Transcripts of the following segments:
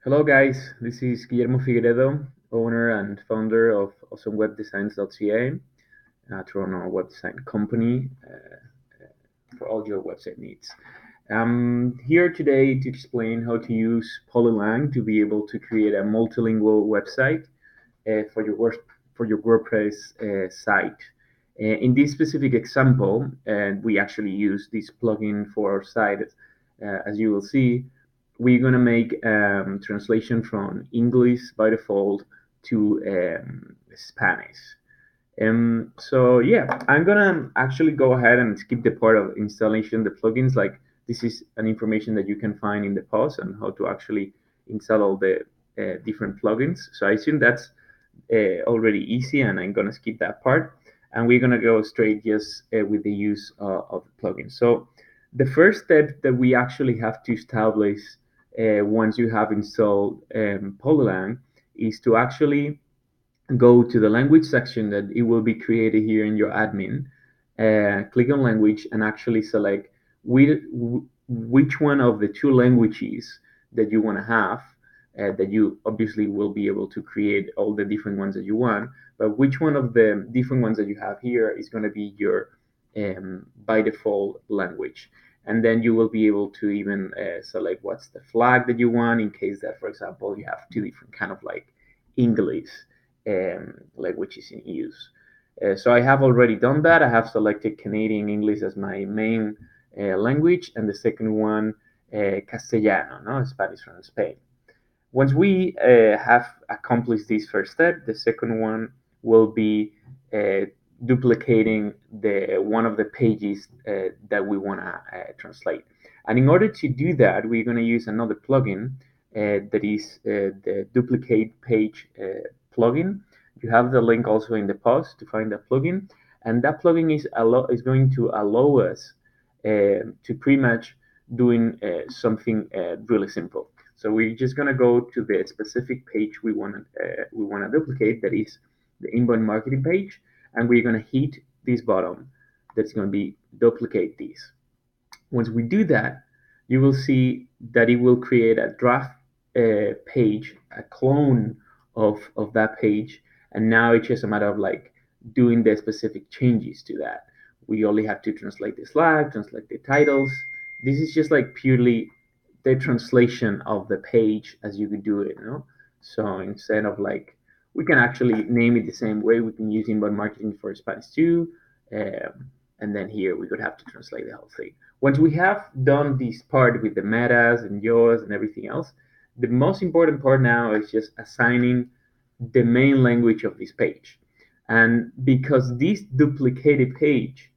Hello guys, this is Guillermo Figueredo, owner and founder of awesomewebdesigns.ca, Toronto web design company for all your website needs. I'm here today to explain how to use Polylang to be able to create a multilingual website for your WordPress site. In this specific example, we actually use this plugin for our site. As you will see, we're going to make translation from English by default to Spanish. So yeah, I'm gonna actually go ahead and skip the part of installation the plugins. Like this is an information that you can find in the post on how to actually install all the different plugins. So I assume that's already easy, and I'm gonna skip that part. And we're gonna go straight just with the use of the plugin. So the first step that we actually have to establish once you have installed Polylang is to actually go to the language section that it will be created here in your admin. Click on language and actually select which one of the two languages that you want to have. That you obviously will be able to create all the different ones that you want, but which one of the different ones that you have here is going to be your by default language. And then you will be able to even select what's the flag that you want in case that, for example, you have two different kind of like English languages in use. So I have already done that. I have selected Canadian English as my main language, and the second one, Castellano, no? Spanish from Spain. Once we have accomplished this first step, the second one will be duplicating the one of the pages that we want to translate. And in order to do that, we're going to use another plugin that is the duplicate page plugin. You have the link also in the post to find that plugin, and that plugin is going to allow us to pretty much doing something really simple. So we're just gonna go to the specific page we wanna duplicate, that is the inbound marketing page, and we're gonna hit this button that's gonna be duplicate this. Once we do that, you will see that it will create a draft page, a clone of that page, and now it's just a matter of like doing the specific changes to that. We only have to translate the slide, translate the titles. This is just like purely the translation of the page as you could do it, you know? So instead of like, we can actually name it the same way. We can use inbound marketing for Spanish too. And then here we would have to translate the whole thing. Once we have done this part with the metas and yours and everything else, the most important part now is just assigning the main language of this page. And because this duplicated page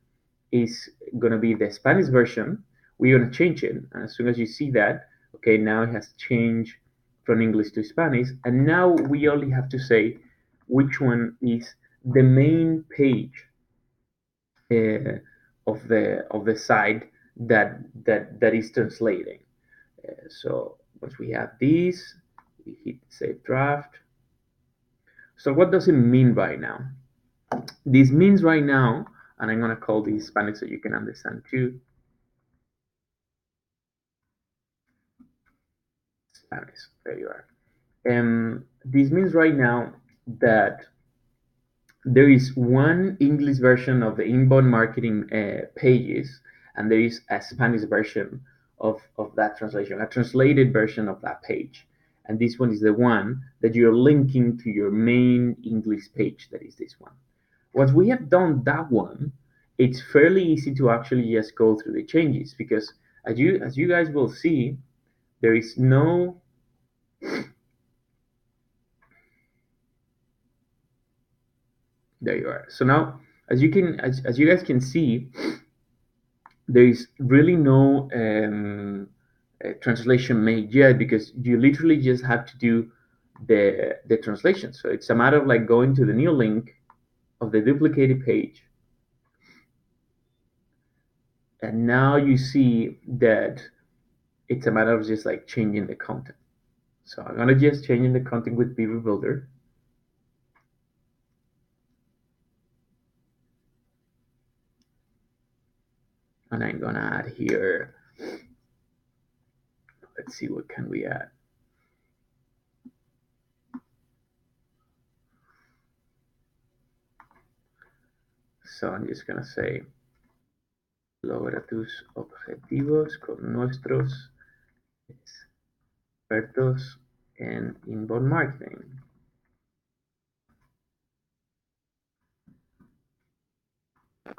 is going to be the Spanish version, we're going to change it. And as soon as you see that, okay, now it has changed from English to Spanish. And now we only have to say which one is the main page uh, of the site that is translating. So once we have this, we hit save draft. So what does it mean right now? This means right now, and I'm gonna call this Spanish so you can understand too. Spanish, there you are. This means right now that there is one English version of the inbound marketing pages, and there is a Spanish version of that translation, a translated version of that page. And this one is the one that you're linking to your main English page, that is this one. Once we have done that one, it's fairly easy to actually just go through the changes, because as you guys will see, there is no there you are. So now, as you guys can see, there is really no translation made yet, because you literally just have to do the translation. So it's a matter of like going to the new link of the duplicated page, and now you see that it's a matter of just like changing the content. So I'm gonna just change the content with Beaver Builder. And I'm gonna add here, let's see, what can we add? So I'm just gonna say logra tus objetivos con nuestros expertos en inbound marketing.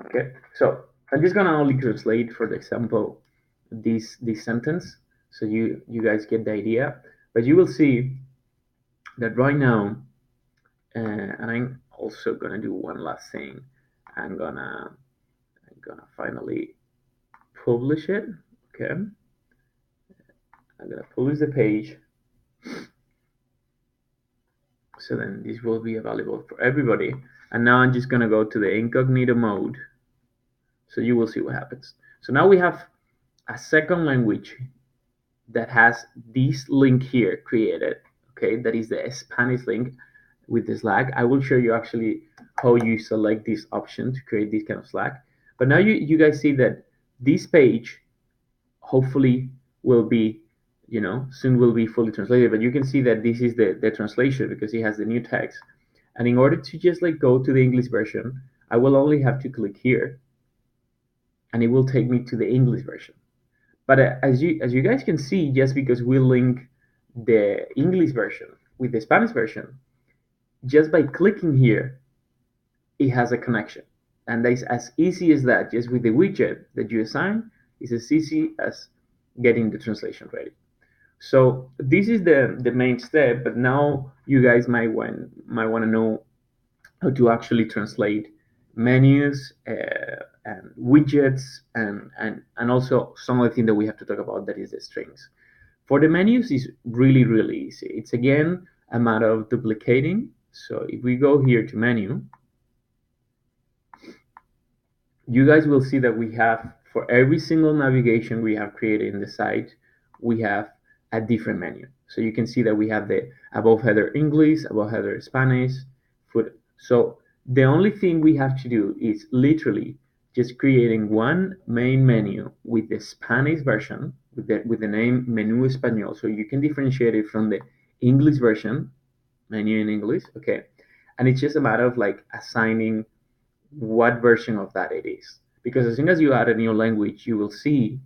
Okay, so I'm just gonna only translate, for the example, this sentence, so you guys get the idea. But you will see that right now, and I'm also gonna do one last thing. I'm gonna finally publish it. Okay, I'm gonna publish the page, so then this will be available for everybody. And now I'm just gonna go to the incognito mode, so you will see what happens. So now we have a second language that has this link here created. Okay, that is the Spanish link with the Slack. I will show you actually how you select this option to create this kind of Slack. But now you guys see that this page hopefully will be, soon will be fully translated. But you can see that this is the translation, because it has the new text. And in order to just like go to the English version, I will only have to click here, and it will take me to the English version. But as you guys can see, just because we link the English version with the Spanish version, just by clicking here, it has a connection. And that's as easy as that. Just with the widget that you assign, it's as easy as getting the translation ready. So this is the main step, but now you guys might want to know how to actually translate menus and widgets, and also some other thing that we have to talk about, that is the strings. For the menus, is really, really easy. It's again a matter of duplicating. So if we go here to menu, you guys will see that we have, for every single navigation we have created in the site, we have a different menu. So you can see that we have the above header English, above header Spanish, foot. So the only thing we have to do is literally just creating one main menu with the Spanish version, with the name Menú Español, so you can differentiate it from the English version, menu in English. Okay, and it's just a matter of like assigning what version of that it is. Because as soon as you add a new language, you will see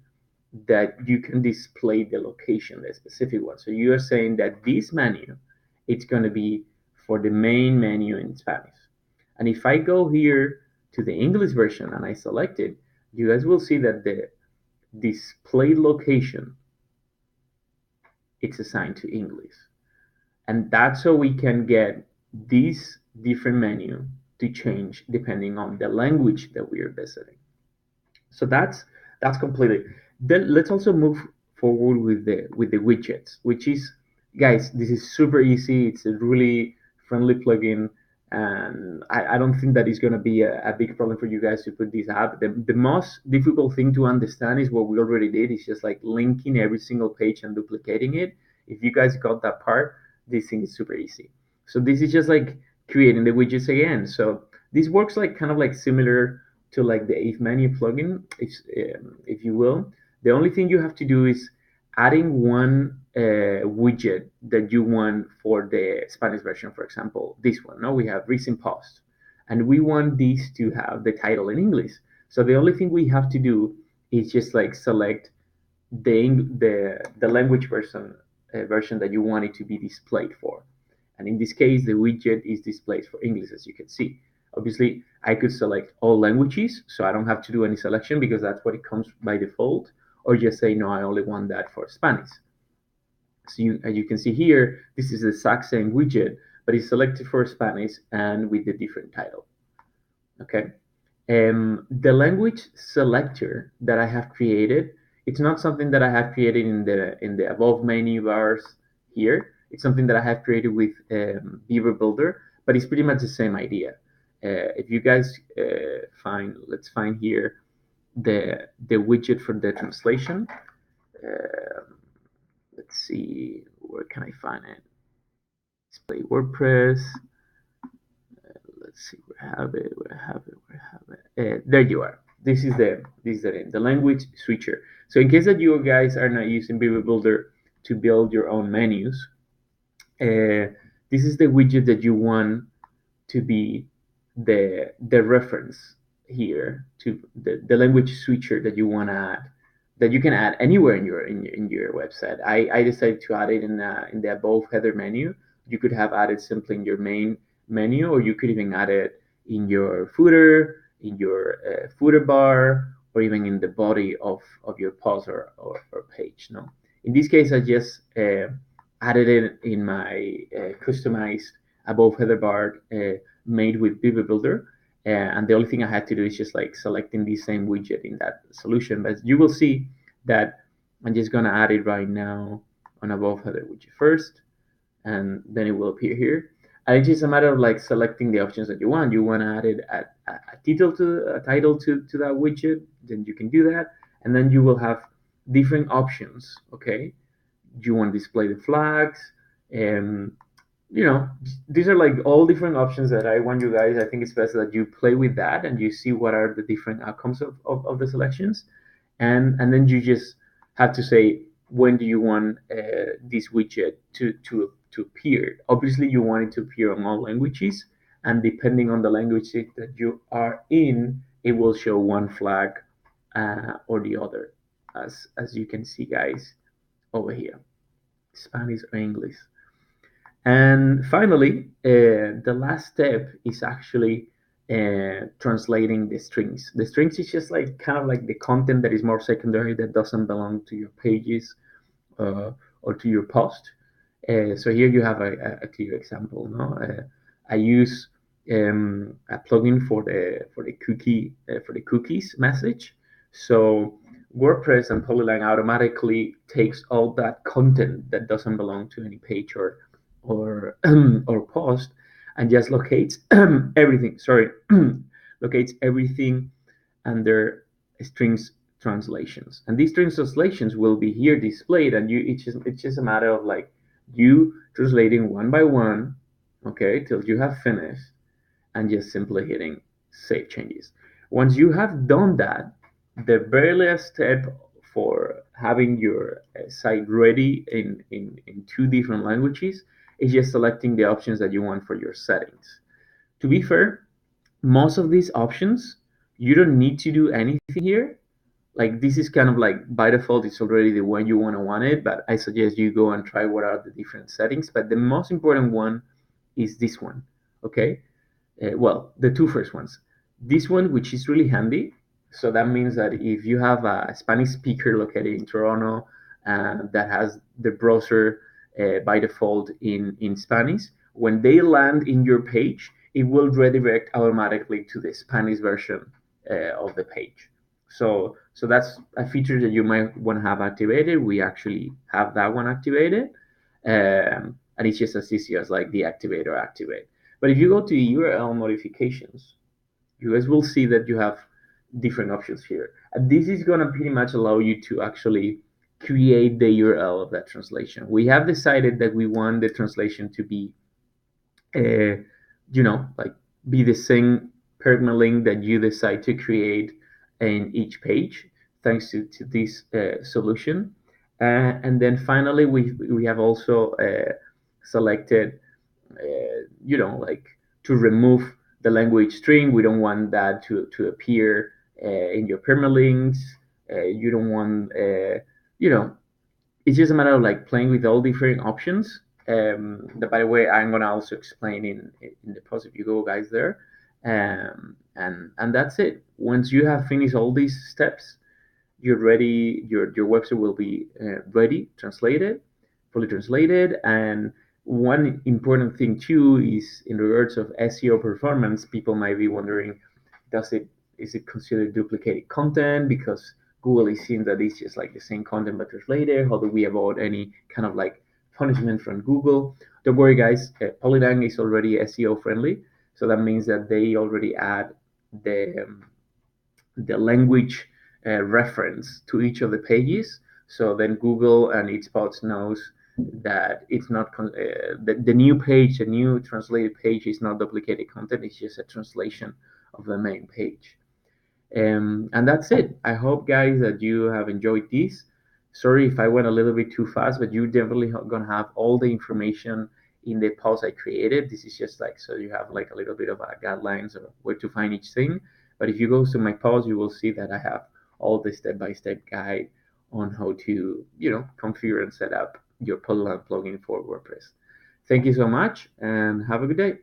that you can display the location, the specific one. So you are saying that this menu, it's going to be for the main menu in Spanish. And if I go here to the English version and I select it, you guys will see that the displayed location, it's assigned to English. And that's so we can get this different menu to change depending on the language that we are visiting. So that's completely. Then let's also move forward with the widgets, which is, guys, this is super easy. It's a really friendly plugin, and I don't think that is going to be a big problem for you guys to put this up. The most difficult thing to understand is what we already did. It's just like linking every single page and duplicating it. If you guys got that part, this thing is super easy. So this is just like creating the widgets again. So this works like kind of like similar to like the if menu plugin, if you will. The only thing you have to do is adding one widget that you want for the Spanish version. For example, this one. Now we have recent post, and we want this to have the title in English. So the only thing we have to do is just like select the language version that you want it to be displayed for. And in this case, the widget is displayed for English, as you can see. Obviously, I could select all languages, so I don't have to do any selection because that's what it comes by default, or just say, no, I only want that for Spanish. So as you can see here, this is the exact same widget, but it's selected for Spanish and with a different title. Okay. The language selector that I have created, it's not something that I have created in the above menu bars here. It's something that I have created with Beaver Builder, but it's pretty much the same idea. If you guys let's find here the widget for the translation. Let's see, where can I find it? Display WordPress. Let's see, where I have it. There you are. This is the language switcher. So in case that you guys are not using Beaver Builder to build your own menus, this is the widget that you want to be the reference here to the language switcher that you want to add, that you can add anywhere in your website. I decided to add it in the above header menu. You could have added simply in your main menu, or you could even add it in your footer, in your footer bar, or even in the body of your post or page. No, in this case, I just added it in my customized above header bar made with Pivot Builder. And the only thing I had to do is just like selecting the same widget in that solution. But you will see that I'm just gonna add it right now on above header widget first, and then it will appear here. And it's just a matter of like selecting the options that you want. You want to add it a title to that widget, then you can do that, and then you will have different options. Okay, you want to display the flags, and these are like all different options that I want you guys. I think it's best that you play with that and you see what are the different outcomes of the selections, and then you just have to say when do you want this widget to appear. Obviously, you want it to appear on all languages, and depending on the language that you are in, it will show one flag or the other, as you can see, guys, over here, Spanish or English. And finally, the last step is actually translating the strings. The strings is just like kind of like the content that is more secondary, that doesn't belong to your pages or to your post. So here you have a clear example. No, I use a plugin for the cookies message. So WordPress and Polylang automatically takes all that content that doesn't belong to any page or or post, and just locates everything. Sorry, locates everything under strings translations, and these strings translations will be here displayed, and it's just a matter of like you translating one by one, okay, till you have finished, and just simply hitting save changes. Once you have done that, the very last step for having your site ready in two different languages is just selecting the options that you want for your settings. To be fair, most of these options, you don't need to do anything here. Like this is kind of like by default, it's already the way you want it, but I suggest you go and try what are the different settings. But the most important one is this one, okay? Well, the two first ones. This one, which is really handy. So that means that if you have a Spanish speaker located in Toronto that has the browser by default in Spanish, when they land in your page, it will redirect automatically to the Spanish version of the page. So that's a feature that you might want to have activated. We actually have that one activated, and it's just as easy as like deactivate or activate. But if you go to URL modifications, you guys will see that you have different options here. And this is going to pretty much allow you to actually create the URL of that translation. We have decided that we want the translation to be, like be the same permalink that you decide to create in each page, thanks to this solution. And then finally, we have also selected like to remove the language string. We don't want that to appear in your permalinks. You don't want, it's just a matter of like playing with all different options. That, by the way, I'm gonna also explain in the post if you go, guys, there. And that's it. Once you have finished all these steps, you're ready. Your website will be ready, translated, fully translated. And one important thing too is in regards of SEO performance. People might be wondering, is it considered duplicated content because Google is seeing that it's just like the same content but translated? How do we avoid any kind of like punishment from Google? Don't worry, guys. Polylang is already SEO friendly, so that means that they already add the language reference to each of the pages. So then Google and its bots knows that it's not the new page, the new translated page is not duplicated content. It's just a translation of the main page. And that's it. I hope, guys, that you have enjoyed this. Sorry if I went a little bit too fast, but you're definitely gonna have all the information in the post I created. This is just like so you have like a little bit of guidelines of where to find each thing. But if you go to my post, you will see that I have all the step-by-step guide on how to, configure and set up your Polylang plugin for WordPress. Thank you so much and have a good day.